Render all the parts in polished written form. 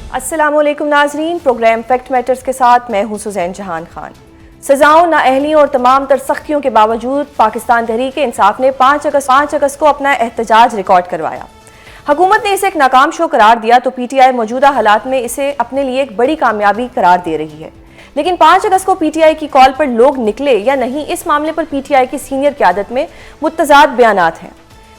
السلام علیکم ناظرین، پروگرام فیکٹ میٹرز کے ساتھ میں ہوں سزین جہان خان۔ سزاؤں، نااہلیوں اور تمام تر سختیوں کے باوجود پاکستان تحریک انصاف نے 5 اگست کو اپنا احتجاج ریکارڈ کروایا۔ حکومت نے اسے ایک ناکام شو قرار دیا تو پی ٹی آئی موجودہ حالات میں اسے اپنے لیے ایک بڑی کامیابی قرار دے رہی ہے، لیکن 5 اگست کو پی ٹی آئی کی کال پر لوگ نکلے یا نہیں، اس معاملے پر پی ٹی آئی کی سینئر قیادت میں متضاد بیانات ہیں۔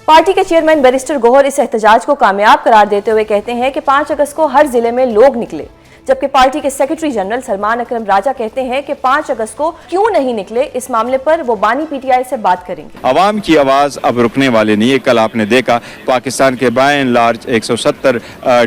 پارٹی کے چیئرمین بیرسٹر گوہر اس احتجاج کو کامیاب قرار دیتے ہوئے کہتے ہیں کہ 5 اگست کو ہر ضلع میں لوگ نکلے، جبکہ پارٹی کے سیکرٹری جنرل سلمان اکرم راجہ کہتے ہیں کہ 5 اگست کو کیوں نہیں نکلے، اس معاملے پر وہ بانی پی ٹی آئی سے بات کریں گے۔ عوام کی آواز اب رکنے والے نہیں ہے۔ کل آپ نے دیکھا پاکستان کے بائیں لارج 170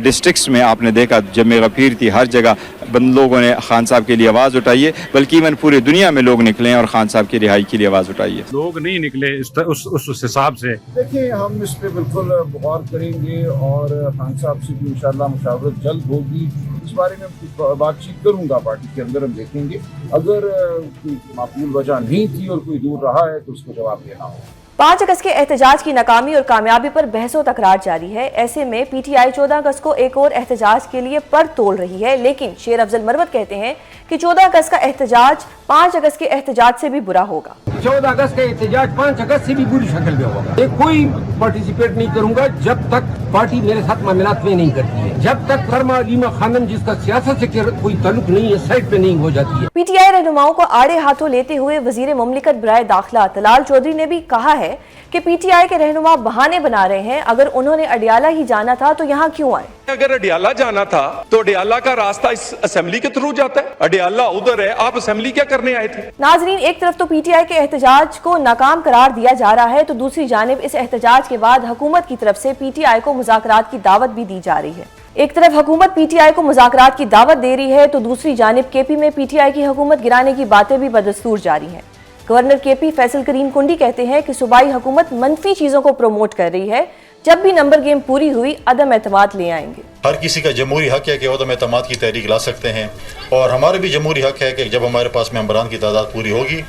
ڈسٹرکٹس میں آپ نے دیکھا جمع غفیر تھی، ہر جگہ لوگوں نے خان صاحب کے لیے آواز اٹھائی ہے، بلکہ ایون پورے دنیا میں لوگ نکلے ہیں اور خان صاحب کی رہائی کے لیے آواز اٹھائی ہے۔ لوگ نہیں نکلے اس حساب سے۔ دیکھیں، ہم اس پہ بالکل غور کریں گے اور خان صاحب سے بھی انشاءاللہ مشاورت جلد ہوگی۔ اس بارے میں بات چیت کروں گا پارٹی کے اندر، ہم دیکھیں گے اگر کوئی معقول وجہ نہیں تھی اور کوئی دور رہا ہے تو اس کو جواب دینا ہوگا۔ 5 اگست کے احتجاج کی ناکامی اور کامیابی پر بحث و تکرار جاری ہے۔ ایسے میں پی ٹی آئی 14 اگست کو ایک اور احتجاج کے لیے پر تول رہی ہے، لیکن شیر افضل مروت کہتے ہیں کہ 14 اگست کا احتجاج 5 اگست کے احتجاج سے بھی برا ہوگا۔ 14 اگست کا احتجاج 5 اگست سے بھی بری شکل میں ہوگا۔ میں کوئی پارٹیسپیٹ نہیں کروں گا جب تک پارٹی میرے ساتھ معاملات میں نہیں کرتی ہے، جب تک فرما علیمہ خانم جس کا سیاست سے کوئی تعلق نہیں ہے سائڈ پہ نہیں ہو جاتی ہے۔ پی ٹی آئی رہنماؤں کو آڑے ہاتھوں لیتے ہوئے وزیر مملکت برائے داخلہ طلال چودھری نے بھی کہا ہے کہ پی ٹی آئی کے رہنما بہانے بنا رہے ہیں، اگر انہوں نے اڈیالہ ہی جانا تھا تو یہاں کیوں آئے؟ اگر اڈیالہ جانا تھا تو اڈیالہ کا راستہ اس اسمبلی کے تھرو جاتا ہے، اڈیالہ ادھر ہے، آپ اسمبلی کیا کرنے آئے تھے؟ ناظرین، ایک طرف تو پی ٹی آئی کے احتجاج کو ناکام قرار دیا جا رہا ہے تو دوسری جانب اس احتجاج کے بعد حکومت کی طرف سے پی ٹی آئی کو مذاکرات کی دعوت بھی دی جا رہی ہے۔ ایک طرف حکومت پی ٹی آئی کو مذاکرات کی دعوت دے رہی ہے تو دوسری جانب کے پی میں پی ٹی آئی کی حکومت گرانے کی باتیں بھی بدستور جاری ہیں۔ گورنر کے پی فیصل کریم کنڈی کہتے ہیں کہ صوبائی حکومت منفی چیزوں کو پروموٹ کر رہی ہے، جب بھی نمبر گیم پوری ہوئی عدم اعتماد لے آئیں گے۔ ہر کسی کا جمہوری حق ہے کہ وہ عدم اعتماد کی تحریک لا سکتے ہیں، اور ہمارا بھی جمہوری حق ہے کہ جب ہمارے پاس ممبران کی تعداد پوری ہوگی،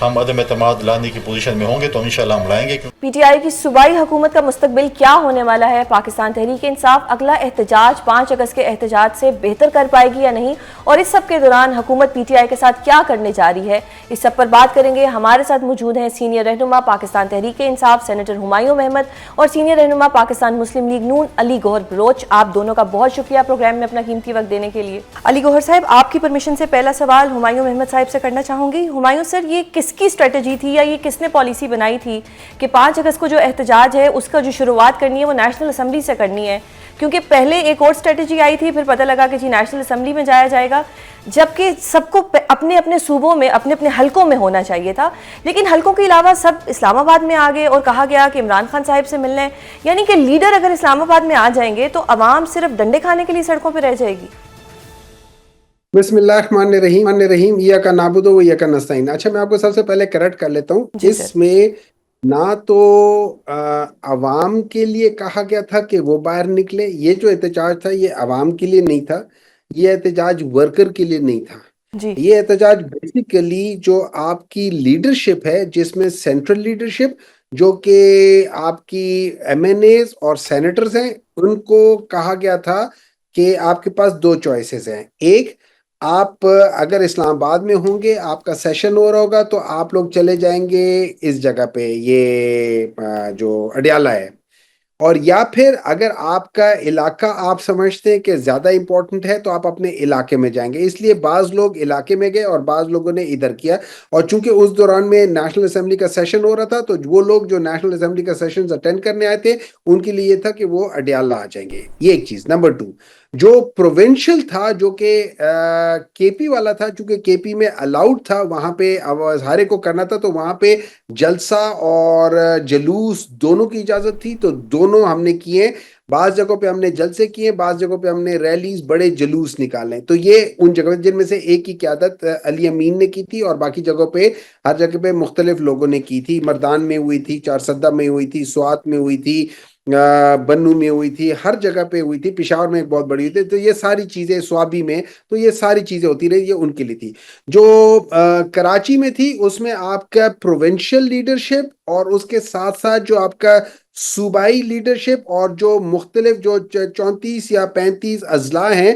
ہم عدم اعتماد لانے کی پوزیشن میں ہوں گے تو انشاءاللہ ہم لائیں گے۔ پی ٹی آئی کی صوبائی حکومت کا مستقبل کیا ہونے والا ہے؟ پاکستان تحریک انصاف اگلا احتجاج 5 اگست کے احتجاج سے بہتر کر پائے گی یا نہیں، اور اس سب کے دوران حکومت پی ٹی آئی کے ساتھ کیا کرنے جا رہی ہے، اس سب پر بات کریں گے۔ ہمارے ساتھ موجود ہیں سینئر رہنما پاکستان تحریک انصاف سینیٹر ہمایوں محمد اور سینئر رہنما پاکستان مسلم لیگ نون علی گوہر بلوچ۔ آپ دونوں کا بہت شکریہ پروگرام میں اپنا قیمتی وقت دینے کے لیے۔ علی گوہر صاحب، آپ کی پرمیشن سے پہلا سوال ہمایوں محمد صاحب سے کرنا چاہوں گی۔ ہمایوں سر، یہ کس کی اسٹریٹجی تھی یا یہ کس نے پالیسی بنائی تھی کہ 5 اگست کو جو احتجاج ہے اس کا جو شروعات کرنی ہے وہ نیشنل اسمبلی سے کرنی ہے؟ کیونکہ پہلے ایک اور اسٹریٹجی آئی تھی، پھر پتہ لگا کہ جی نیشنل اسمبلی میں جایا جائے گا، جبکہ سب کو اپنے اپنے صوبوں میں اپنے اپنے حلقوں میں ہونا چاہیے تھا، لیکن حلقوں کے علاوہ سب اسلام آباد میں آ گئے اور کہا گیا کہ عمران خان صاحب سے ملنے، یعنی کہ لیڈر اگر اسلام آباد میں آ جائیں گے تو عوام صرف ڈنڈے کھانے کے لیے سڑکوں پہ رہ جائے گی۔ بسم اللہ الرحمن الرحیم، ایاک نعبد و ایاک نستعین۔ اچھا، میں آپ کو سب سے پہلے کریکٹ کر لیتا ہوں، اس میں نہ تو عوام کے لیے کہا گیا تھا کہ وہ باہر نکلے، یہ جو احتجاج تھا یہ عوام کے لیے نہیں تھا، یہ احتجاج ورکر کے لیے نہیں تھا، یہ احتجاج بیسیکلی جو آپ کی لیڈرشپ ہے، جس میں سینٹرل لیڈرشپ جو کہ آپ کی ایم این ایز اور سینیٹرز ہیں، ان کو کہا گیا تھا کہ آپ کے پاس 2 چوائسز ہیں۔ ایک، آپ اگر اسلام آباد میں ہوں گے، آپ کا سیشن ہو رہا ہوگا تو آپ لوگ چلے جائیں گے اس جگہ پہ، یہ جو اڈیالہ ہے، اور یا پھر اگر آپ کا علاقہ آپ سمجھتے ہیں کہ زیادہ امپورٹنٹ ہے تو آپ اپنے علاقے میں جائیں گے۔ اس لیے بعض لوگ علاقے میں گئے اور بعض لوگوں نے ادھر کیا، اور چونکہ اس دوران میں نیشنل اسمبلی کا سیشن ہو رہا تھا تو وہ لوگ جو نیشنل اسمبلی کا سیشن اٹینڈ کرنے آئے تھے ان کے لیے یہ تھا کہ وہ اڈیالہ آ جائیں گے، یہ ایک چیز۔ نمبر 2، جو پروونشل تھا، جو کہ کے پی والا تھا، چونکہ کے پی میں الاؤڈ تھا، وہاں پہ اظہارے کو کرنا تھا تو وہاں پہ جلسہ اور جلوس دونوں کی اجازت تھی، تو دونوں ہم نے کیے۔ بعض جگہوں پہ ہم نے جلسے کیے، بعض جگہوں پہ ہم نے ریلیز، بڑے جلوس نکالے، تو یہ ان جگہ جن میں سے ایک کی قیادت علی امین نے کی تھی، اور باقی جگہوں پہ ہر جگہ پہ مختلف لوگوں نے کی تھی۔ مردان میں ہوئی تھی، چارسدہ میں ہوئی تھی، سوات میں ہوئی تھی، بنو میں ہوئی تھی، ہر جگہ پہ ہوئی تھی، پشاور میں ایک بہت بڑی ہوئی تھی، تو یہ ساری چیزیں، سوابی میں، تو یہ ساری چیزیں ہوتی رہی، یہ ان کے لیے تھی۔ جو کراچی میں تھی اس میں آپ کا پروونشل لیڈرشپ اور اس کے ساتھ ساتھ جو آپ کا صوبائی لیڈرشپ اور جو مختلف جو 34 یا 35 اضلاع ہیں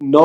9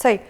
صحیح.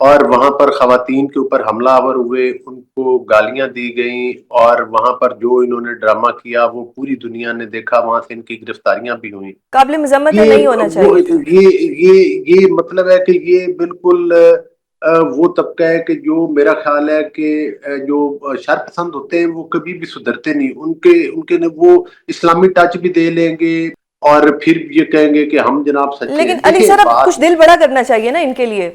اور وہاں پر خواتین کے اوپر حملہ آور ہوئے، ان کو گالیاں دی گئیں، اور وہاں پر جو انہوں نے ڈرامہ کیا وہ پوری دنیا نے دیکھا، وہاں سے ان کی گرفتاریاں بھی ہوئیں. قابل مذمت ہے، نہیں ہونا چاہیے تھا. یہ مطلب ہے کہ یہ بالکل وہ طبقہ ہے کہ جو میرا خیال ہے کہ جو شر پسند ہوتے ہیں وہ کبھی بھی سدھرتے نہیں. ان کے وہ اسلامی ٹچ بھی دے لیں گے اور پھر یہ کہیں گے کہ ہم جناب سچے ہیں. لیکن علی صاحب کچھ دل بڑا کرنا چاہیے نا ان کے لیے.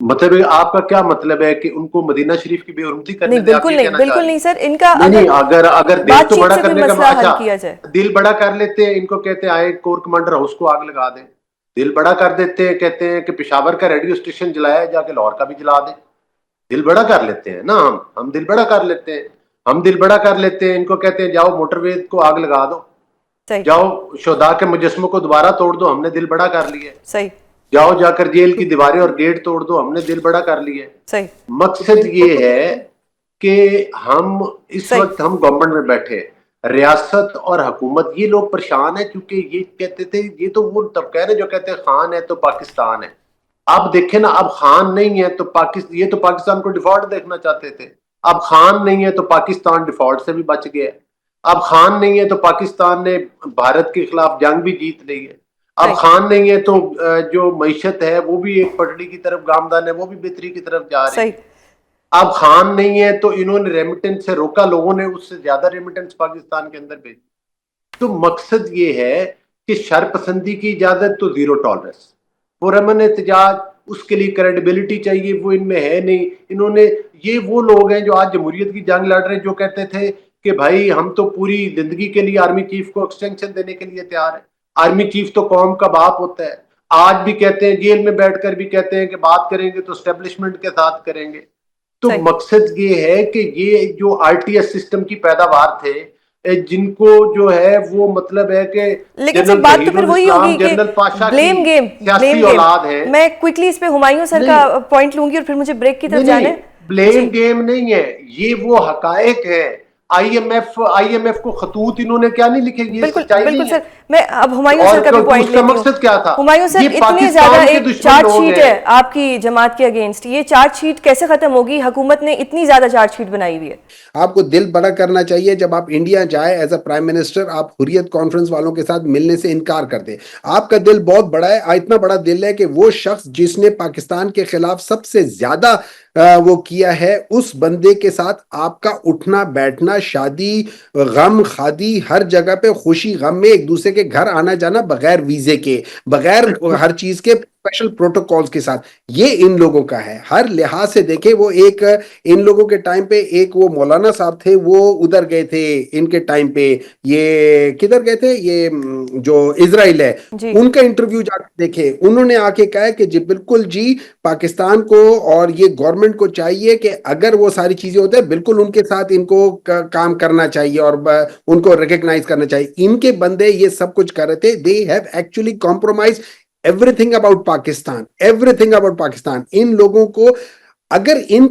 مطلب آپ کا کیا مطلب ہے کہ ان کو مدینہ شریف کی بے حرمتی کرنے نہیں، بالکل نہیں، بالکل نہیں سر. ان کا اگر دل تو بڑا کرنے کا حل کیا جائے، دل بڑا کر لیتے ہیں، ان کو کہتے ہیں آئے کور کمانڈر ہاؤس کو آگ لگا دیں. دل بڑا کر دیتے ہیں، کہتے ہیں کہ پشاور کا ریڈیو اسٹیشن جلایا جا کے لاہور کا بھی جلا دیں. دل بڑا کر لیتے ہیں نا ہم دل بڑا کر لیتے ہیں. ہم دل بڑا کر لیتے ہیں، ان کو کہتے ہیں جاؤ موٹر وے کو آگ لگا دو، جاؤ شہداء کے مجسموں کو دوبارہ توڑ دو، ہم نے دل بڑا کر لیا. صحیح. جاؤ جا کر جیل کی دیواریں اور گیٹ توڑ دو، ہم نے دل بڑا کر لیا. صحیح. مقصد یہ ہے کہ ہم اس وقت ہم گورنمنٹ میں بیٹھے، ریاست اور حکومت، یہ لوگ پریشان ہیں کیونکہ یہ کہتے تھے، یہ تو وہ طبقہ ہے نا جو کہتے ہیں خان ہے تو پاکستان ہے. اب دیکھیں نا، اب خان نہیں ہے تو یہ تو پاکستان کو ڈیفالٹ دیکھنا چاہتے تھے. اب خان نہیں ہے تو پاکستان ڈیفالٹ سے بھی بچ گیا. اب خان نہیں ہے تو پاکستان نے بھارت کے خلاف جنگ بھی جیت لی ہے. اب خان نہیں ہے تو جو معیشت ہے وہ بھی ایک پٹڑی کی طرف گامدان ہے، وہ بھی بہتری کی طرف جا رہی ہے. اب خان نہیں ہے تو انہوں نے ریمیٹنس سے روکا، لوگوں نے اس سے زیادہ ریمیٹنس پاکستان کے اندر بھیجی. تو مقصد یہ ہے کہ شر پسندی کی اجازت تو زیرو ٹالرنس. پرامن احتجاج، اس کے لیے کریڈیبلٹی چاہیے، وہ ان میں ہے نہیں. انہوں نے، یہ وہ لوگ ہیں جو آج جمہوریت کی جنگ لڑ رہے ہیں، جو کہتے تھے کہ بھائی ہم تو پوری زندگی کے لیے آرمی چیف کو ایکسٹینشن دینے کے لیے تیار ہیں. آرمی چیف تو قوم کا باپ ہوتا ہے. آج بھی کہتے ہیں، جیل میں بیٹھ کر بھی کہتے ہیں کہ بات کریں گے تو اسٹیبلشمنٹ کے ساتھ کریں گے. تو مقصد یہ ہے کہ یہ جو آر ٹی ایس سسٹم کی پیداوار تھے، جن کو جو ہے وہ مطلب ہے کہ لیکن سر بات تو پھر وہی ہوگی کہ بلیم گیم. میں کوئکلی اس پہ ہمایوں سر کا پوائنٹ لوں گی اور پھر مجھے بریک کی طرف جانے. بلیم گیم نہیں ہے، یہ وہ حقائق ہے. آئی ایم ایف کو خطوط انہوں نے کیا نہیں لکھے، یہ سچائی نہیں ہے. بالکل سر. میں اب ہمایوں سر کا بھی پوائنٹ لیتی ہوں. مقصد کیا تھا؟ ہمایوں سر اتنی زیادہ ایک چارج شیٹ ہے آپ کی جماعت کے اگینسٹ، یہ چارج شیٹ کیسے ختم ہوگی؟ حکومت نے اتنی زیادہ چارج شیٹ بنائی ہوئی ہے. آپ کو دل بڑا کرنا چاہیے. جب آپ انڈیا جائے ایز اے پرائم منسٹر، آپ حریت کانفرنس والوں کے ساتھ ملنے سے انکار کر دیں. آپ کا دل بہت بڑا ہے، اتنا بڑا دل ہے کہ وہ شخص جس نے پاکستان کے خلاف سب سے زیادہ وہ کیا ہے، اس بندے کے ساتھ آپ کا اٹھنا بیٹھنا، شادی غم خادی، ہر جگہ پہ خوشی غم میں ایک دوسرے کے گھر آنا جانا، بغیر ویزے کے، بغیر ہر چیز کے اسپیشل پروٹوکولز کے ساتھ، یہ ان لوگوں کا ہے. ہر لحاظ سے دیکھیں، وہ ایک ان لوگوں کے ٹائم پہ ایک وہ مولانا صاحب تھے، وہ ادھر گئے تھے ان کے ٹائم پہ. یہ کدھر گئے تھے؟ یہ جو اسرائیل ہے، ان کا انٹرویو جا کے دیکھیں. انہوں نے آ کے کہا کہ جی بالکل جی، پاکستان کو اور یہ گورنمنٹ کو چاہیے کہ اگر وہ ساری چیزیں ہوتے ہیں، بالکل ان کے ساتھ ان کو کام کرنا چاہیے اور ان کو ریکگنائز کرنا چاہیے. ان کے بندے یہ سب کچھ کر رہے تھے. they have actually compromised everything about Pakistan, everything about Pakistan. ان لوگوں کو اگر ان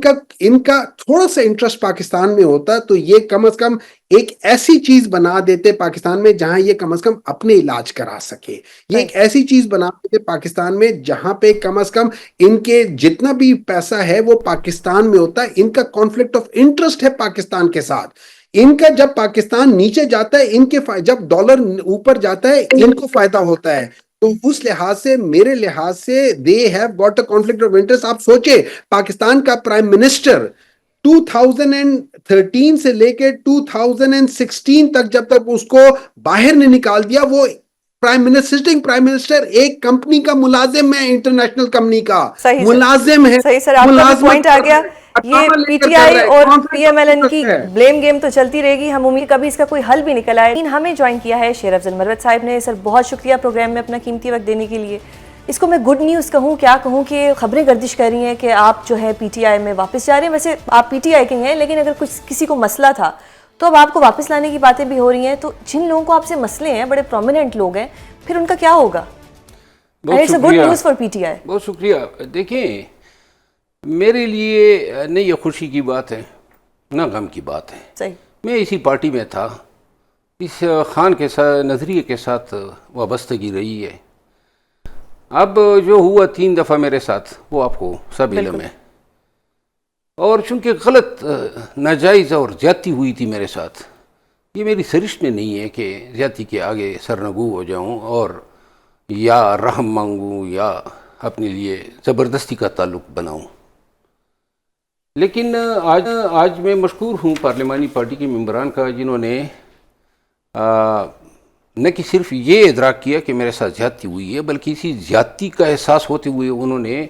کا تھوڑا سا انٹرسٹ پاکستان میں ہوتا تو یہ کم از کم ایک ایسی چیز بنا دیتے پاکستان میں جہاں یہ کم از کم اپنے علاج کرا سکے. یہ ایک ایسی چیز بنا دیتے پاکستان میں جہاں پہ کم از کم ان کے جتنا بھی پیسہ ہے وہ پاکستان میں ہوتا ہے. ان کا کانفلکٹ آف انٹرسٹ ہے پاکستان کے ساتھ. ان کا جب پاکستان نیچے جاتا ہے، ان کے جب ڈالر اوپر جاتا ہے، ان کو فائدہ ہوتا ہے. تو اس لحاظ سے، میرے لحاظ سے they have got a conflict of interest. آپ سوچے پاکستان کا پرائم منسٹر 2013 سے لے کے 2016 تک، جب تک اس کو باہر نہیں نکال دیا، وہ سٹنگ پرائم منسٹر ایک کمپنی کا ملازم ہے، انٹرنیشنل کمپنی کا ملازم ہے. صحیح سر، آپ کا پوائنٹ آ گیا. یہ پی ٹی آئی اور پی ایم ایل این کی بلیم گیم تو چلتی رہے گی. ہم امید کبھی اس کا کوئی حل بھی نکل آئے. ہمیں جوائن کیا ہے شیر افضل مروت صاحب نے. سر بہت شکریہ پروگرام میں اپنا قیمتی وقت دینے کے لیے. اس کو میں گڈ نیوز کہوں کیا کہوں کہ خبریں گردش کر رہی ہیں کہ آپ جو ہے پی ٹی آئی میں واپس جا رہے ہیں. ویسے آپ پی ٹی آئی کے ہیں، لیکن اگر کسی کو مسئلہ تھا تو اب آپ کو واپس لانے کی باتیں بھی ہو رہی ہیں. تو جن لوگوں کو آپ سے مسئلے ہیں، بڑے پرومیننٹ لوگ ہیں، پھر ان کا کیا ہوگا؟ بہت شکریہ. دیکھیں، میرے لیے نہ یہ خوشی کی بات ہے نہ غم کی بات ہے. صحیح. میں اسی پارٹی میں تھا، اس خان کے ساتھ نظریے کے ساتھ وابستگی رہی ہے. اب جو ہوا 3 دفعہ میرے ساتھ وہ آپ کو سب علم ہے، اور چونکہ غلط ناجائز اور زیادتی ہوئی تھی میرے ساتھ، یہ میری سرشت میں نہیں ہے کہ زیادتی کے آگے سرنگو ہو جاؤں اور یا رحم مانگوں یا اپنے لیے زبردستی کا تعلق بناؤں. لیکن آج میں مشکور ہوں پارلیمانی پارٹی کے ممبران کا، جنہوں نے نہ کہ صرف یہ ادراک کیا کہ میرے ساتھ زیادتی ہوئی ہے، بلکہ اسی زیادتی کا احساس ہوتے ہوئے انہوں نے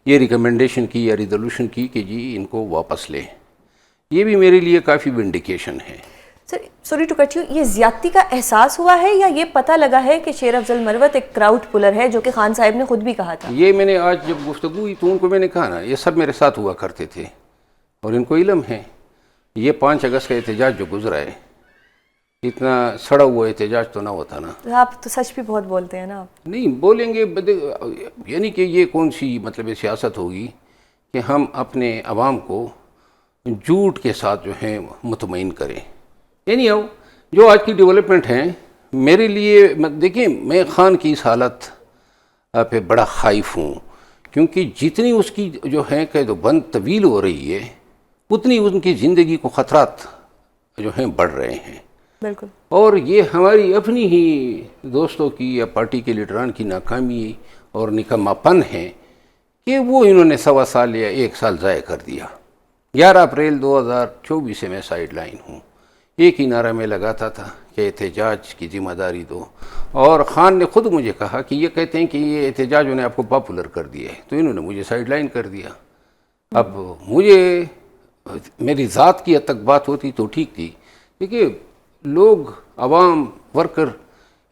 یہ ریکمنڈیشن کی یا ریزولوشن کی کہ جی ان کو واپس لیں. یہ بھی میرے لیے کافی ونڈیکیشن ہے. Sir sorry to cut you, یہ زیادتی کا احساس ہوا ہے یا یہ پتہ لگا ہے کہ شیر افضل مروت ایک کراؤڈ پلر ہے، جو کہ خان صاحب نے خود بھی کہا تھا؟ یہ میں نے آج جب گفتگو ہوئی تو ان کو میں نے کہا نا، یہ سب میرے ساتھ ہوا کرتے تھے اور ان کو علم ہے. یہ 5 اگست کا احتجاج جو گزرا ہے، اتنا سڑا ہوا احتجاج تو نہ ہوتا نا. آپ تو سچ بھی بہت بولتے ہیں نا. آپ نہیں بولیں گے، یعنی کہ یہ کون سی مطلب سیاست ہوگی کہ ہم اپنے عوام کو جھوٹ کے ساتھ جو ہے مطمئن کریں. یعنی جو آج کی ڈیولپمنٹ ہیں میرے لیے، دیکھیں میں خان کی اس حالت پہ بڑا خائف ہوں، کیونکہ جتنی اس کی جو ہے قید و بند طویل ہو رہی ہے، اتنی ان کی زندگی کو خطرات جو ہیں بڑھ رہے ہیں. بالکل. اور یہ ہماری اپنی ہی دوستوں کی یا پارٹی کے لیڈران کی ناکامی اور نکما پن ہے کہ وہ انہوں نے 1.25 سال یا 1 سال ضائع کر دیا. 11 اپریل 2024 سے میں سائیڈ لائن ہوں. ایک ہی نعرہ میں لگاتا تھا کہ احتجاج کی ذمہ داری دو، اور خان نے خود مجھے کہا کہ یہ کہتے ہیں کہ یہ احتجاج نے آپ کو پاپولر کر دیا ہے، تو انہوں نے مجھے سائیڈ لائن کر دیا. اب مجھے میری ذات کی حد تک بات ہوتی تو ٹھیک تھی. دیکھیے لوگ، عوام، ورکر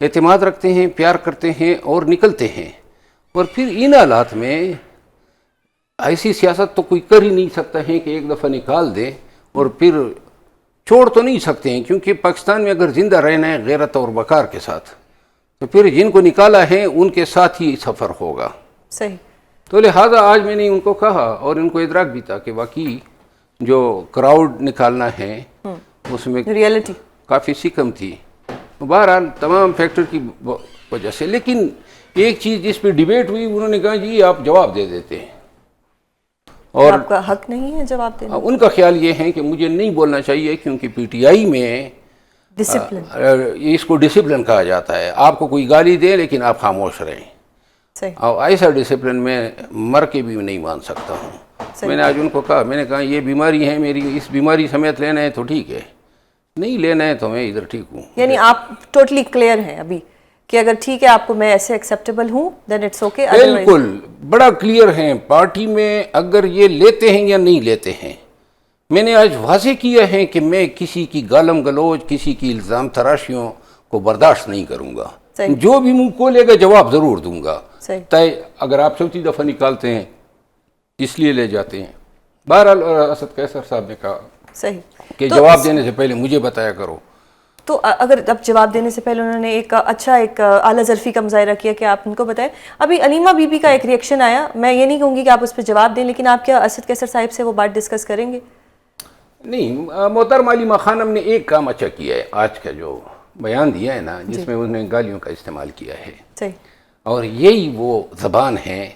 اعتماد رکھتے ہیں، پیار کرتے ہیں اور نکلتے ہیں، اور پھر ان حالات میں ایسی سیاست تو کوئی کر ہی نہیں سکتا ہے کہ ایک دفعہ نکال دے اور پھر چھوڑ تو نہیں سکتے ہیں، کیونکہ پاکستان میں اگر زندہ رہنا ہے غیرت اور وقار کے ساتھ تو پھر جن کو نکالا ہے ان کے ساتھ ہی سفر ہوگا. صحیح. تو لہٰذا آج میں نے ان کو کہا اور ان کو ادراک بھی تھا کہ واقعی جو کراؤڈ نکالنا ہے اس میں ریئلٹی کافی سی کم تھی. بہرحال تمام فیکٹر کی وجہ سے. لیکن ایک چیز جس پہ ڈیبیٹ ہوئی، انہوں نے کہا جی آپ جواب دے دیتے ہیں، اور آپ کا حق نہیں ہے جواب دینا. ان کا خیال یہ ہے کہ مجھے نہیں بولنا چاہیے، کیونکہ پی ٹی آئی میں ڈسپلن، اس کو ڈسپلن کہا جاتا ہے. آپ کو کوئی گالی دے لیکن آپ خاموش رہیں. صحیح. اور ایسا ڈسپلن میں مر کے بھی نہیں مان سکتا ہوں. میں نے آج ان کو کہا، میں نے کہا یہ بیماری ہے میری، اس بیماری سمیت لینا ہے تو ٹھیک ہے، نہیں لینا ہے تو میں ادھر ٹھیک ہوں. یعنی آپ ٹوٹلی کلیئر ہیں ابھی کہ اگر ٹھیک ہے آپ کو میں ایسے ایکسیپٹیبل ہوں دین اٹس اوکے؟ بالکل بڑا کلیئر ہیں. پارٹی میں اگر یہ لیتے ہیں یا نہیں لیتے ہیں، میں نے آج واضح کیا ہے کہ میں کسی کی گالم گلوچ، کسی کی الزام تراشیوں کو برداشت نہیں کروں گا. جو بھی منہ کھولے گا جواب ضرور دوں گا. اگر آپ 4تھی دفعہ نکالتے ہیں اس لیے لے جاتے ہیں. بہرحال اسد قیصر صاحب نے کہا صحیح کہ جواب دینے سے پہلے مجھے بتایا کرو. تو اگر اب جواب دینے سے پہلے انہوں نے ایک اعلیٰ ظرفی کا مظاہرہ کیا کہ آپ ان کو بتائیں. ابھی علیمہ بی بی کا ایک ریئیکشن آیا، میں یہ نہیں کہوں گی کہ آپ اس پہ جواب دیں، لیکن آپ کیا اسد قیصر صاحب سے وہ بات ڈسکس کریں گے؟ نہیں، محترمہ علیمہ خانم نے ایک کام اچھا کیا ہے، آج کا جو بیان دیا ہے نا، جس میں انہوں نے گالیوں کا استعمال کیا ہے. صحیح. اور یہی وہ زبان ہے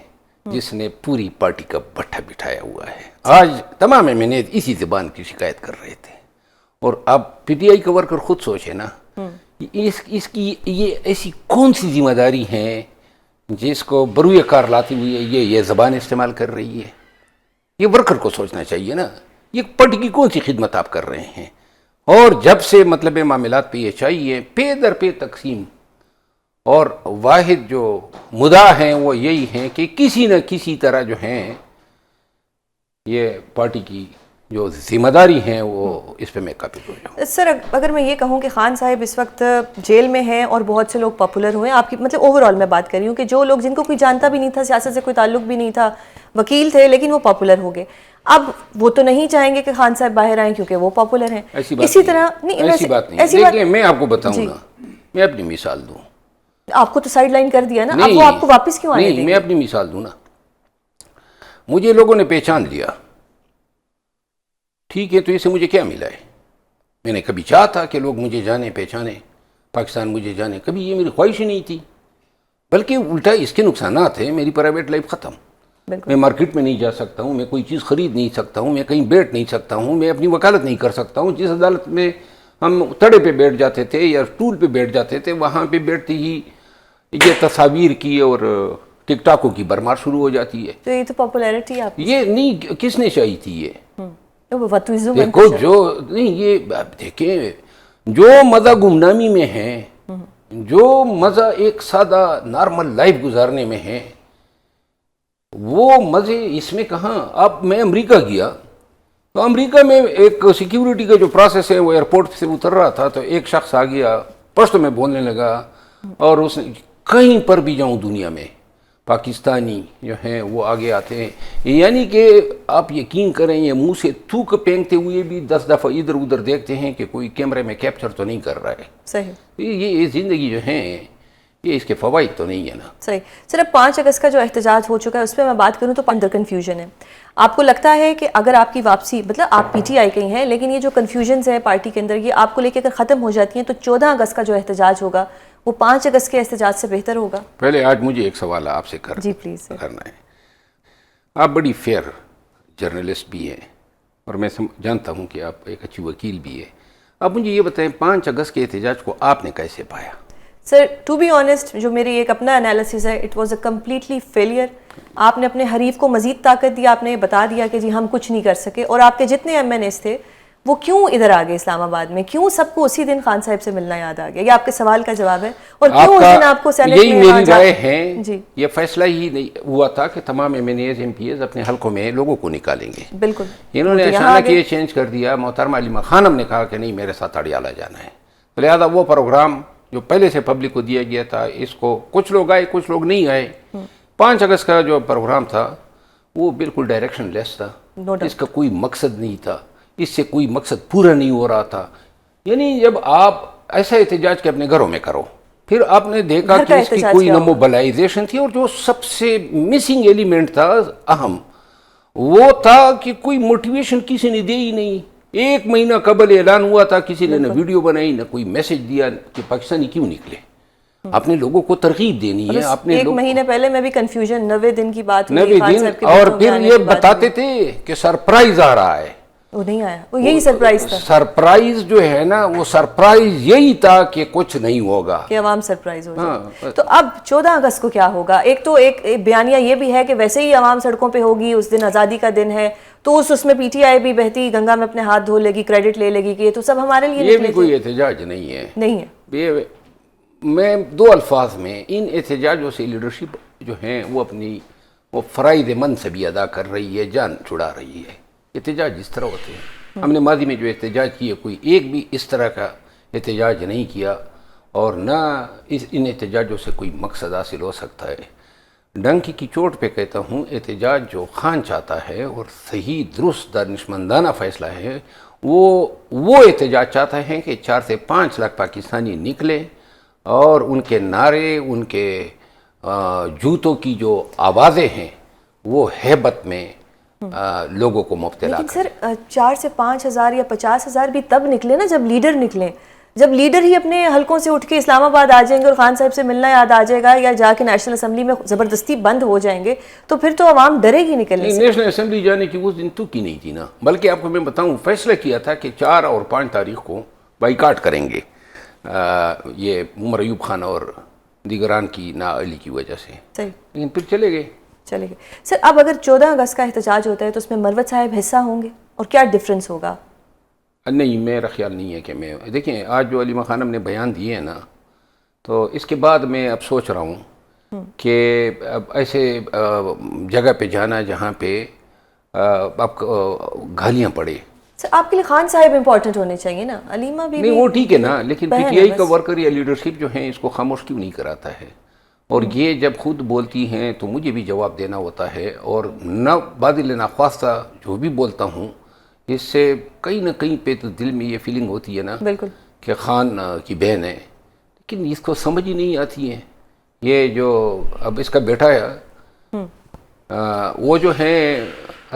جس نے پوری پارٹی کا بٹھا بٹھایا ہوا ہے. آج تمام ایم اسی زبان کی شکایت کر رہے تھے. اور اب پی ٹی آئی کا ورکر خود سوچے نا، اس کی یہ ایسی کون سی ذمہ داری ہے جس کو بروئے کار لاتی ہوئی ہے یہ زبان استعمال کر رہی ہے. یہ ورکر کو سوچنا چاہیے نا، یہ پارٹی کی کون سی خدمت آپ کر رہے ہیں. اور جب سے مطلب معاملات پہ یہ چاہیے پے در پے تقسیم، اور واحد جو مدعا ہیں وہ یہی ہیں کہ کسی نہ کسی طرح جو ہیں یہ پارٹی کی جو ذمہ داری ہیں وہ اس پہ میں قابل ہو جاؤں. سر اگر میں یہ کہوں کہ خان صاحب اس وقت جیل میں ہیں اور بہت سے لوگ پاپولر ہوئے ہیں، آپ کی مطلب اوور آل میں بات کر رہی ہوں کہ جو لوگ جن کو کوئی جانتا بھی نہیں تھا، سیاست سے کوئی تعلق بھی نہیں تھا، وکیل تھے لیکن وہ پاپولر ہو گئے، اب وہ تو نہیں چاہیں گے کہ خان صاحب باہر آئیں کیونکہ وہ پاپولر ہیں. اسی طرح ایسی بات نہیں. دیکھیں میں آپ کو بتاؤں نا، میں اپنی مثال دوں. آپ کو تو سائیڈ لائن کر دیا نا، اب وہ آپ کو واپس کیوں آنے دیں گے؟ میں اپنی مثال دوں نا. مجھے لوگوں نے پہچان لیا، ٹھیک ہے، تو اس سے مجھے کیا ملا ہے؟ میں نے کبھی چاہا تھا کہ لوگ مجھے جانے، پہچانے، پاکستان مجھے جانے، کبھی یہ میری خواہش ہی نہیں تھی. بلکہ الٹا اس کے نقصانات ہیں. میری پرائیویٹ لائف ختم. میں مارکیٹ میں نہیں جا سکتا ہوں, میں کوئی چیز خرید نہیں سکتا ہوں, میں کہیں بیٹھ نہیں سکتا ہوں, میں اپنی وکالت نہیں کر سکتا ہوں. جس عدالت میں ہم تڑے پہ بیٹھ جاتے تھے یا ٹول پہ بیٹھ جاتے تھے, وہاں پہ بیٹھتے ہی یہ تصاویر کی اور ٹک ٹاکوں کی برمار شروع ہو جاتی ہے. تو یہ تو پاپولیرٹی آپ یہ نہیں کس نے چاہی تھی یہ دیکھو دیکھو جو نہیں یہ دیکھیں جو مزہ گمنامی میں ہے, جو مزہ ایک سادہ نارمل لائف گزارنے میں ہے, وہ مزے اس میں کہاں. اب میں امریکہ گیا تو امریکہ میں ایک سیکیورٹی کا جو پروسیس ہے وہ ایئرپورٹ سے اتر رہا تھا تو ایک شخص آ گیا پشتو میں بولنے لگا, اور اس نے کہیں پر بھی جاؤں دنیا میں پاکستانی جو ہیں وہ آگے آتے ہیں. یعنی کہ آپ یقین کریں یہ منہ سے تھوک پھینکتے ہوئے بھی 10 دفعہ ادھر ادھر دیکھتے ہیں کہ کوئی کیمرے میں کیپچر تو نہیں کر رہا ہے. صحیح. یہ زندگی جو ہے یہ اس کے فوائد تو نہیں ہے نا. صحیح. سر اب 5 اگست کا جو احتجاج ہو چکا ہے اس پہ میں بات کروں تو اندر کنفیوژن ہے. آپ کو لگتا ہے کہ اگر آپ کی واپسی مطلب آپ پی ٹی آئی کے ہیں لیکن یہ جو کنفیوژنز ہیں پارٹی کے اندر یہ آپ کو لے کے اگر ختم ہو جاتی ہیں تو 14 اگست کا جو احتجاج ہوگا وہ 5 اگست کے احتجاج سے بہتر ہوگا؟ پہلے آج مجھے ایک سوال آپ سے جی پلیز کرنا ہے. آپ بڑی فیئر جرنلسٹ بھی ہیں اور میں جانتا ہوں کہ آپ ایک اچھی وکیل بھی ہیں. آپ مجھے یہ بتائیں 5 اگست کے احتجاج کو آپ نے کیسے پایا؟ سر ٹو بی آنیسٹ جو میری ایک اپنا انالیسس ہے it was a completely failure. آپ نے اپنے حریف کو مزید طاقت دی, آپ نے بتا دیا کہ جی ہم کچھ نہیں کر سکے, اور آپ کے جتنے ایم این ایس تھے وہ کیوں ادھر آ گئے اسلام آباد میں, کیوں سب کو اسی دن خان صاحب سے ملنا یاد آ گیا؟ یہ آپ کے سوال کا جواب ہے. اور کیوں اس دن آپ کو سینٹ میں یہی میری رائے ہے. جی یہ فیصلہ ہی نہیں ہوا تھا کہ تمام M N As M P As اپنے حلقوں میں لوگوں کو نکالیں گے. بالکل انہوں نے اچانک یہ چینج کر دیا. محترمہ علیمہ خانم نے کہا کہ نہیں میرے ساتھ اڈیالہ جانا ہے, لہذا وہ پروگرام جو پہلے سے پبلک کو دیا گیا تھا اس کو کچھ لوگ آئے کچھ لوگ نہیں آئے. 5 اگست کا جو پروگرام تھا وہ بالکل ڈائریکشن لیس تھا, اس کا کوئی مقصد نہیں تھا, اس سے کوئی مقصد پورا نہیں ہو رہا تھا. یعنی جب آپ ایسا احتجاج کے اپنے گھروں میں کرو, پھر آپ نے دیکھا کہ اس کی کوئی نہ موبلائزیشن تھی, اور جو سب سے مسنگ ایلیمنٹ تھا اہم وہ تھا کہ کوئی موٹیویشن کسی نے دی ہی نہیں. 1 مہینہ قبل اعلان ہوا تھا, کسی نے نہ ویڈیو بنائی نہ کوئی میسج دیا کہ پاکستانی کیوں نکلے. آپ نے لوگوں کو ترغیب دینی ہے. آپ نے 1 مہینے پہلے میں بھی کنفیوژن 90 دن کی بات ہوئی, 90 دن, اور پھر یہ بتاتے تھے کہ سرپرائز آ رہا ہے. وہ نہیں آیا, وہ یہی سرپرائز تھا. سرپرائز جو ہے نا وہ سرپرائز یہی تھا کہ کچھ نہیں ہوگا, کہ عوام سرپرائز ہو جائے. تو اب 14 اگست کو کیا ہوگا؟ ایک تو ایک بیانیہ یہ بھی ہے کہ ویسے ہی عوام سڑکوں پہ ہوگی, اس دن آزادی کا دن ہے, تو اس میں پی ٹی آئی بھی بہتی گنگا میں اپنے ہاتھ دھو لے گی, کریڈٹ لے لے گی کہ یہ تو سب ہمارے لیے. یہ بھی کوئی احتجاج نہیں ہے. نہیں ہے. میں 2 الفاظ میں ان احتجاجوں سے لیڈرشپ جو ہیں وہ اپنی وہ فرائض منصبی ادا کر رہی ہے, جان چھڑا رہی ہے. احتجاج اس طرح ہوتے ہیں. ہم نے ماضی میں جو احتجاج کیے کوئی ایک بھی اس طرح کا احتجاج نہیں کیا, اور نہ ان احتجاجوں سے کوئی مقصد حاصل ہو سکتا ہے. ڈنکی کی چوٹ پہ کہتا ہوں احتجاج جو خان چاہتا ہے اور صحیح درست دانشمندانہ فیصلہ ہے وہ احتجاج چاہتا ہے کہ 4 سے 5 لاکھ پاکستانی نکلے اور ان کے نعرے, ان کے جوتوں کی جو آوازیں ہیں وہ ہیبت میں لوگوں کو مبتلا کریں. لیکن سر 4 سے 5 ہزار یا 50 ہزار بھی تب نکلے نا جب لیڈر نکلیں. جب لیڈر ہی اپنے حلقوں سے اٹھ کے اسلام آباد آ جائیں گے اور خان صاحب سے ملنا یاد آ جائے گا, یا جا کے نیشنل اسمبلی میں زبردستی بند ہو جائیں گے, تو پھر تو عوام ڈرے گی نکلنے سے. نیشنل اسمبلی جانے کی اس دن تو کی نہیں تھی نا, بلکہ آپ کو میں بتاؤں فیصلہ کیا تھا کہ 4 اور 5 تاریخ کو بائیکاٹ کریں گے, یہ عمر ایوب خان اور دیگران کی نااہلی کی وجہ سے. صحیح. لیکن پھر چلے گئے. سر اب اگر 14 اگست کا احتجاج ہوتا ہے تو اس میں مروت صاحب حصہ ہوں گے, اور کیا ڈفرنس ہوگا؟ نہیں, میرا خیال نہیں ہے کہ میں دیکھیں آج جو علیمہ خانم نے بیان دیے ہیں نا, تو اس کے بعد میں اب سوچ رہا ہوں کہ اب ایسے جگہ پہ جانا جہاں پہ اب گالیاں پڑے. سر آپ کے لیے خان صاحب امپورٹنٹ ہونے چاہیے نا, علیمہ بھی. نہیں وہ ٹھیک ہے نا, لیکن پی ٹی آئی کا ورکر یا لیڈرشپ جو ہیں اس کو خاموش کیوں نہیں کراتا ہے؟ اور یہ جب خود بولتی ہیں تو مجھے بھی جواب دینا ہوتا ہے, اور نہ باطل ناخواستہ جو بھی بولتا ہوں اس سے کہیں نہ کہیں پہ تو دل میں یہ فیلنگ ہوتی ہے نا بالکل کہ خان کی بہن ہے, لیکن اس کو سمجھ ہی نہیں آتی ہے. یہ جو اب اس کا بیٹا ہے وہ جو ہے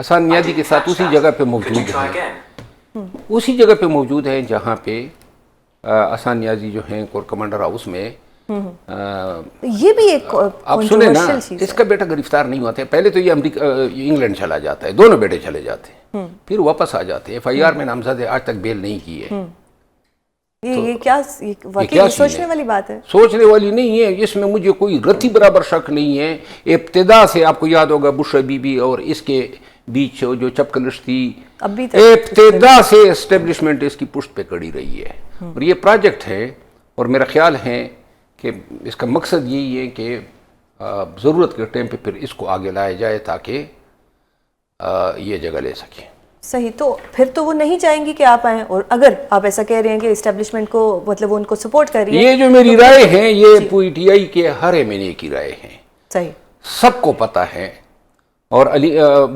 حسان نیازی کے ساتھ اسی جگہ پہ موجود ہے, اسی جگہ پہ موجود ہیں جہاں پہ حسان نیازی جو ہیں کور کمانڈر ہاؤس میں یہ بھی ایک آپ سنیں نا، controversial چیز اس کا بیٹا گرفتار نہیں ہوتا ہے، پہلے تو یہ انگلینڈ چلا جاتا ہے، دونوں بیٹے چلے جاتے ہیں، پھر واپس آ جاتے ہیں، FIR میں نامزد ہے، آج تک بیل نہیں کی ہے۔ یہ کیا واقعی سوچنے والی بات ہے؟ سوچنے والی نہیں ہے، اس میں مجھے کوئی رتی برابر شک نہیں ہے۔ ابتدا سے آپ کو یاد ہوگا بشرا بی بی اور اس کے بیچ جو چپکلش تھی، ابتدا سے اسٹیبلشمنٹ اس کی پشت پہ کڑی رہی ہے، اور یہ پروجیکٹ ہے، اور میرا خیال ہے کہ اس کا مقصد یہی ہے کہ ضرورت کے ٹائم پہ پھر اس کو آگے لایا جائے تاکہ یہ جگہ لے سکیں۔ صحیح، تو پھر تو وہ نہیں چاہیں گی کہ آپ آئیں، اور اگر آپ ایسا کہہ رہے ہیں کہ اسٹیبلشمنٹ کو مطلب وہ ان کو سپورٹ کر رہی ہے، یہ جو میری رائے ہیں یہ PTI کے ہر MNA کی رائے ہیں، صحیح، سب کو پتہ ہے، اور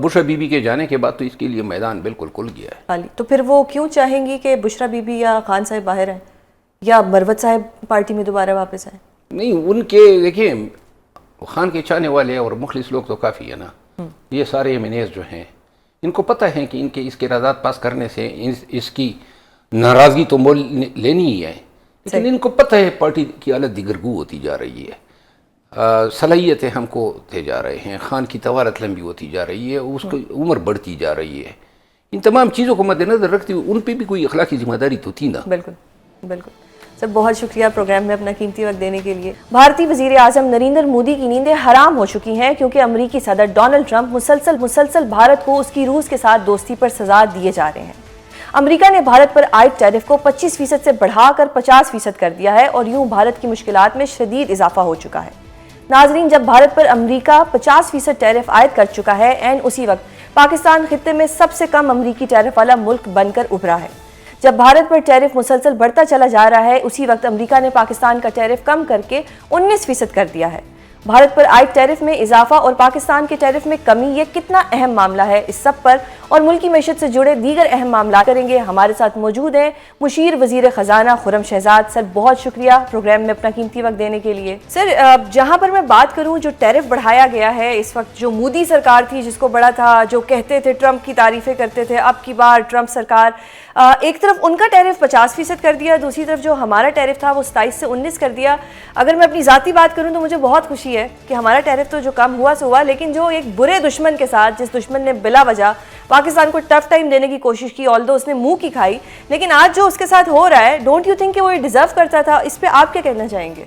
بشرا بی بی کے جانے کے بعد تو اس کے لیے میدان بالکل کھل گیا ہے۔ علی تو پھر وہ کیوں چاہیں گی کہ بشرا بی بی یا خان صاحب باہر آئیں یا مروت صاحب پارٹی میں دوبارہ واپس آئیں؟ نہیں، ان کے دیکھیں خان کے چاہنے والے اور مخلص لوگ تو کافی ہے نا، یہ سارے MNAs جو ہیں ان کو پتہ ہے کہ ان کے اس کے اعداد پاس کرنے سے اس کی ناراضگی تو مول لینی ہی ہے، لیکن ان کو پتہ ہے پارٹی کی حالت دیگرگو ہوتی جا رہی ہے، صلاحیتیں ہم کو ہوتے جا رہے ہیں، خان کی توارت لمبی ہوتی جا رہی ہے، اس کی عمر بڑھتی جا رہی ہے، ان تمام چیزوں کو مد نظر رکھتے ہوئے ان پہ بھی کوئی اخلاقی ذمہ داری تو تھی نا۔ بالکل بالکل سر، بہت شکریہ پروگرام میں اپنا قیمتی وقت دینے کے لیے۔ بھارتی وزیر اعظم نریندر مودی کی نیندیں حرام ہو چکی ہیں کیونکہ امریکی صدر ڈونلڈ ٹرمپ مسلسل بھارت کو اس کی روس کے ساتھ دوستی پر سزا دیے جا رہے ہیں۔ امریکہ نے بھارت پر عائد ٹیرف کو 25% سے بڑھا کر 50% کر دیا ہے، اور یوں بھارت کی مشکلات میں شدید اضافہ ہو چکا ہے۔ ناظرین، جب بھارت پر امریکہ 50% ٹیرف عائد کر چکا ہے، اسی وقت پاکستان خطے میں سب سے کم امریکی ٹیرف والا ملک بن کر ابھرا ہے۔ جب بھارت پر ٹیرف مسلسل بڑھتا چلا جا رہا ہے، اسی وقت امریکہ نے پاکستان کا ٹیرف کم کر کے 19% کر دیا ہے۔ بھارت پر عائد ٹیرف میں اضافہ اور پاکستان کے ٹیرف میں کمی، یہ کتنا اہم معاملہ ہے؟ اس سب پر اور ملکی معیشت سے جڑے دیگر اہم معاملات کریں گے۔ ہمارے ساتھ موجود ہیں مشیر وزیر خزانہ خرم شہزاد۔ سر، بہت شکریہ پروگرام میں اپنا قیمتی وقت دینے کے لیے۔ سر، جہاں پر میں بات کروں، جو ٹیرف بڑھایا گیا ہے اس وقت، جو مودی سرکار تھی جس کو بڑا تھا، جو کہتے تھے ٹرمپ کی تعریفیں کرتے تھے، اب کی بار ٹرمپ سرکار ایک طرف ان کا ٹیرف 50% کر دیا، دوسری طرف جو ہمارا ٹیرف تھا وہ 27 سے 19 کر دیا۔ اگر میں اپنی ذاتی بات کروں تو مجھے بہت خوشی ہے کہ ہمارا ٹیرف تو جو کم ہوا سو ہوا، لیکن جو ایک برے دشمن کے ساتھ، جس دشمن نے بلا وجہ پاکستان کو ٹف ٹائم دینے کی کوشش کی، آلدو اس نے منہ کی کھائی، لیکن آج جو اس کے ساتھ ہو رہا ہے، ڈونٹ یو تھنک کہ وہ ڈیزرو کرتا تھا؟ اس پہ آپ کیا کہنا چاہیں گے؟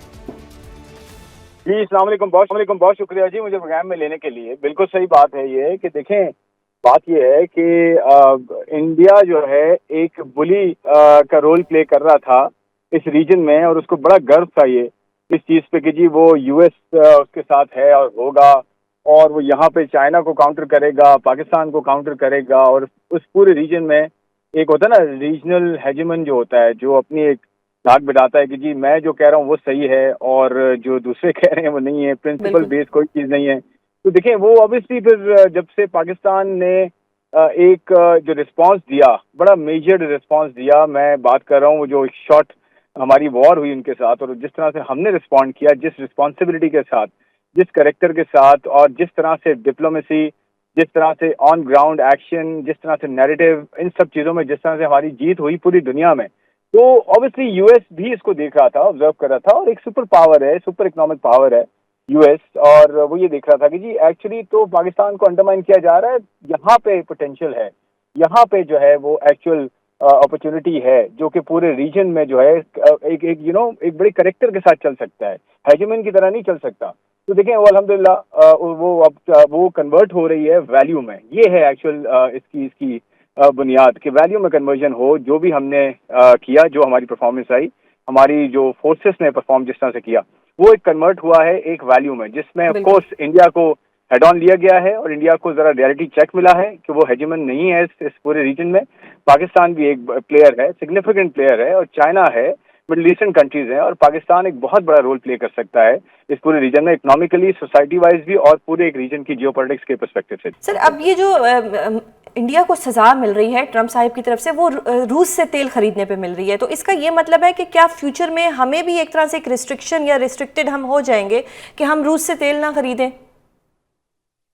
جی السلام علیکم، بہت شکریہ جی مجھے پروگرام میں لینے کے لیے۔ بالکل صحیح بات ہے یہ کہ دیکھیں، بات یہ ہے کہ انڈیا جو ہے ایک بلی کا رول پلے کر رہا تھا اس ریجن میں، اور اس کو بڑا گرو تھا یہ اس چیز پہ کہ جی وہ US اس کے ساتھ ہے اور ہوگا، اور وہ یہاں پہ چائنا کو کاؤنٹر کرے گا، پاکستان کو کاؤنٹر کرے گا، اور اس پورے ریجن میں ایک ہوتا ہے نا ریجنل ہیجمن جو ہوتا ہے، جو اپنی ایک دھاک بٹاتا ہے کہ جی میں جو کہہ رہا ہوں وہ صحیح ہے اور جو دوسرے کہہ رہے ہیں وہ نہیں ہے، پرنسپل بیس کوئی چیز نہیں ہے۔ تو دیکھیں وہ obviously پھر جب سے پاکستان نے ایک جو رسپانس دیا، بڑا میجر رسپانس دیا، میں بات کر رہا ہوں وہ جو شارٹ ہماری وار ہوئی ان کے ساتھ، اور جس طرح سے ہم نے رسپونڈ کیا، جس رسپانسبلٹی کے ساتھ، جس کریکٹر کے ساتھ، اور جس طرح سے ڈپلومیسی، جس طرح سے آن گراؤنڈ ایکشن، جس طرح سے نیریٹو، ان سب چیزوں میں جس طرح سے ہماری جیت ہوئی پوری دنیا میں، تو obviously US بھی اس کو دیکھ رہا تھا، آبزرو کر رہا تھا، اور ایک سپر پاور ہے، سپر اکنامک پاور ہے US، اور وہ یہ دیکھ رہا تھا کہ جی ایکچولی تو پاکستان کو انڈرمائن کیا جا رہا ہے، یہاں پہ پوٹینشیل ہے، یہاں پہ جو ہے وہ ایکچوئل اپرچونٹی ہے جو کہ پورے ریجن میں جو ہے ایک ایک بڑے کریکٹر کے ساتھ چل سکتا ہے، ہیجمن کی طرح نہیں چل سکتا۔ تو دیکھیں وہ الحمدللہ وہ کنورٹ ہو رہی ہے ویلیو میں، یہ ہے ایکچوئل اس کی بنیاد کہ ویلیو میں کنورژن ہو۔ جو بھی ہم نے کیا، جو ہماری پرفارمنس آئی، ہماری جو فورسز نے پرفارم جس طرح سے کیا، وہ ایک کنورٹ ہوا ہے ایک ویلیو میں، جس میں آف کورس انڈیا کو ہیڈ آن لیا گیا ہے، اور انڈیا کو ذرا ریئلٹی چیک ملا ہے کہ وہ ہیجمن نہیں ہے اس پورے ریجن میں۔ پاکستان بھی ایک پلیئر ہے، سگنیفیکنٹ پلیئر ہے، اور چائنا ہے، مڈل ایسٹرن کنٹریز ہیں، اور پاکستان ایک بہت بڑا رول پلے کر سکتا ہے اس پورے ریجن میں، اکنامکلی، سوسائٹی وائز بھی، اور پورے ایک ریجن کی جیو پولیٹکس کے پرسپیکٹو سے۔ سر، اب یہ جو انڈیا کو سزا مل رہی ہے ٹرمپ صاحب کی طرف سے، وہ روس سے تیل خریدنے پہ مل رہی ہے، تو اس کا یہ مطلب ہے کہ کیا فیوچر میں ہمیں بھی ایک طرح سے ایک ریسٹرکشن یا ریسٹرکٹڈ ہم ہو جائیں گے کہ ہم روس سے تیل نہ خریدیں؟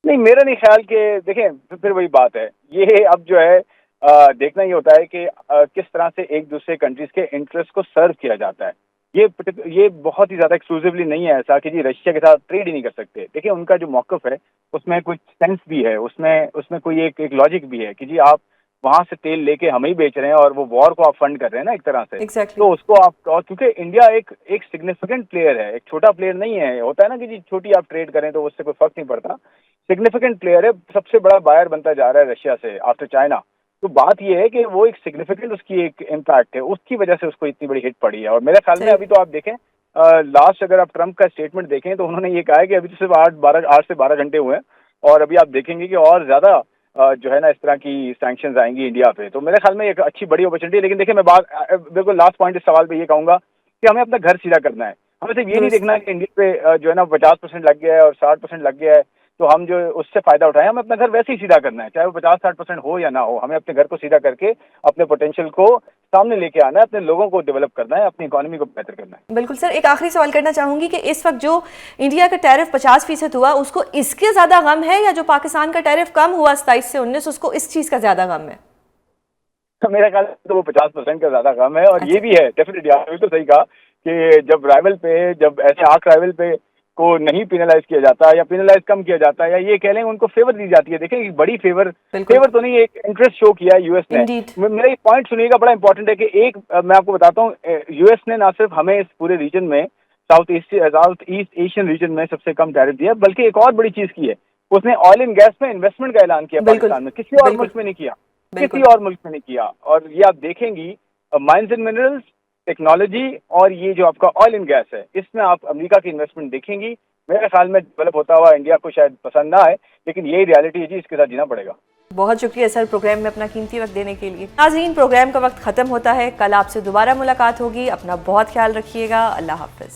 نہیں، میرا نہیں خیال کہ دیکھیں پھر وہی بات ہے، یہ اب جو ہے دیکھنا یہ ہوتا ہے کہ کس طرح سے ایک دوسرے کنٹریز کے انٹرسٹ کو سرو کیا جاتا ہے۔ یہ بہت ہی زیادہ ایکسکلوسیولی نہیں ہے ایسا کہ جی رشیا کے ساتھ ٹریڈ ہی نہیں کر سکتے. دیکھیں ان کا جو موقف ہے اس میں کچھ سینس بھی ہے, اس میں کوئی ایک لاجک بھی ہے کہ جی آپ وہاں سے تیل لے کے ہمیں ہی بیچ رہے ہیں اور وہ وار کو آپ فنڈ کر رہے ہیں نا ایک طرح سے. تو اس کو آپ, کیونکہ انڈیا ایک سگنیفیکنٹ پلیئر ہے, ایک چھوٹا پلیئر نہیں ہے. ہوتا ہے نا کہ جی چھوٹی آپ ٹریڈ کریں تو اس سے کوئی فرق نہیں پڑتا. سگنیفیکنٹ پلیئر ہے, سب سے بڑا بائر بنتا جا رہا ہے رشیا سے آفٹر چائنا. تو بات یہ ہے کہ وہ ایک سگنیفیکنٹ اس کی ایک امپیکٹ ہے, اس کی وجہ سے اس کو اتنی بڑی ہٹ پڑی ہے. اور میرے خیال میں ابھی تو آپ دیکھیں لاسٹ اگر آپ ٹرمپ کا اسٹیٹمنٹ دیکھیں تو انہوں نے یہ کہا ہے کہ ابھی تو صرف 8 سے 12 گھنٹے ہوئے ہیں اور ابھی آپ دیکھیں گے کہ اور زیادہ جو ہے نا اس طرح کی سینکشنز آئیں گی انڈیا پہ. تو میرے خیال میں ایک اچھی بڑی اپرچونیٹی ہے. لیکن دیکھیں میں بالکل لاسٹ پوائنٹ اس سوال پہ یہ کہوں گا کہ ہمیں اپنا گھر سیدھا کرنا ہے. ہمیں صرف یہ نہیں دیکھنا کہ انڈیا پہ جو ہے نا 50% لگ گیا ہے اور 60% لگ گیا ہے تو ہم جو اس سے فائدہ اٹھائیں. ہمیں اپنا گھر ویسے ہی سیدھا کرنا ہے, چاہے وہ 50-60% ہو یا نہ ہو. ہمیں اپنے گھر کو سیدھا کر کے اپنے پوٹینشیل کو سامنے لے کے آنا ہے, اپنے لوگوں کو ڈیولپ کرنا ہے, اپنی اکانومی کو بہتر کرنا ہے. بالکل سر, ایک آخری سوال کرنا چاہوں گی کہ اس وقت جو انڈیا کا ٹیرف 50% ہوا اس کو اس کے زیادہ غم ہے یا جو پاکستان کا ٹیرف کم ہوا 27 سے 19 اس کو اس چیز کا زیادہ غم ہے؟ میرا خیال ہے تو وہ 50% کا زیادہ غم ہے. اور یہ بھی ہے ڈیفینیٹلی, آپ نے تو صحیح کہا کہ جب رائیول پہ, جب ایسے 8 رائیول پہ کو نہیں پینلائز کیا جاتا یا پینلائز کم کیا جاتا ہے یا یہ کہہ لیں ان کو فیور دی جاتی ہے. دیکھیں ایک بڑی فیور تو نہیں, ایک انٹرسٹ شو کیا ہے یو ایس نے. میرا یہ پوائنٹ سنیے گا, بڑا امپورٹنٹ ہے کہ ایک میں آپ کو بتاتا ہوں, یو ایس نے نہ صرف ہمیں اس پورے ریجن میں ساؤتھ ایسٹ ایشین ریجن میں سب سے کم ٹیرف دیا, بلکہ ایک اور بڑی چیز کی ہے, اس نے آئل اینڈ گیس میں انویسٹمنٹ کا اعلان کیا پاکستان میں. کسی اور ملک میں نہیں کیا, کسی اور ملک میں نہیں کیا. اور یہ آپ دیکھیں گی مائنز اینڈ منرلز, ٹیکنالوجی اور یہ جو آپ کا آئل اینڈ گیس ہے اس میں آپ امریکہ کی انویسٹمنٹ دیکھیں گی. میرے خیال میں ڈیولپ ہوتا ہوا انڈیا کو شاید پسند نہ آئے, لیکن یہی ریالٹی ہے جی, اس کے ساتھ جینا پڑے گا. بہت شکریہ سر پروگرام میں اپنا قیمتی وقت دینے کے لیے. ناظرین, پروگرام کا وقت ختم ہوتا ہے, کل آپ سے دوبارہ ملاقات ہوگی. اپنا بہت خیال رکھیے گا. اللہ حافظ.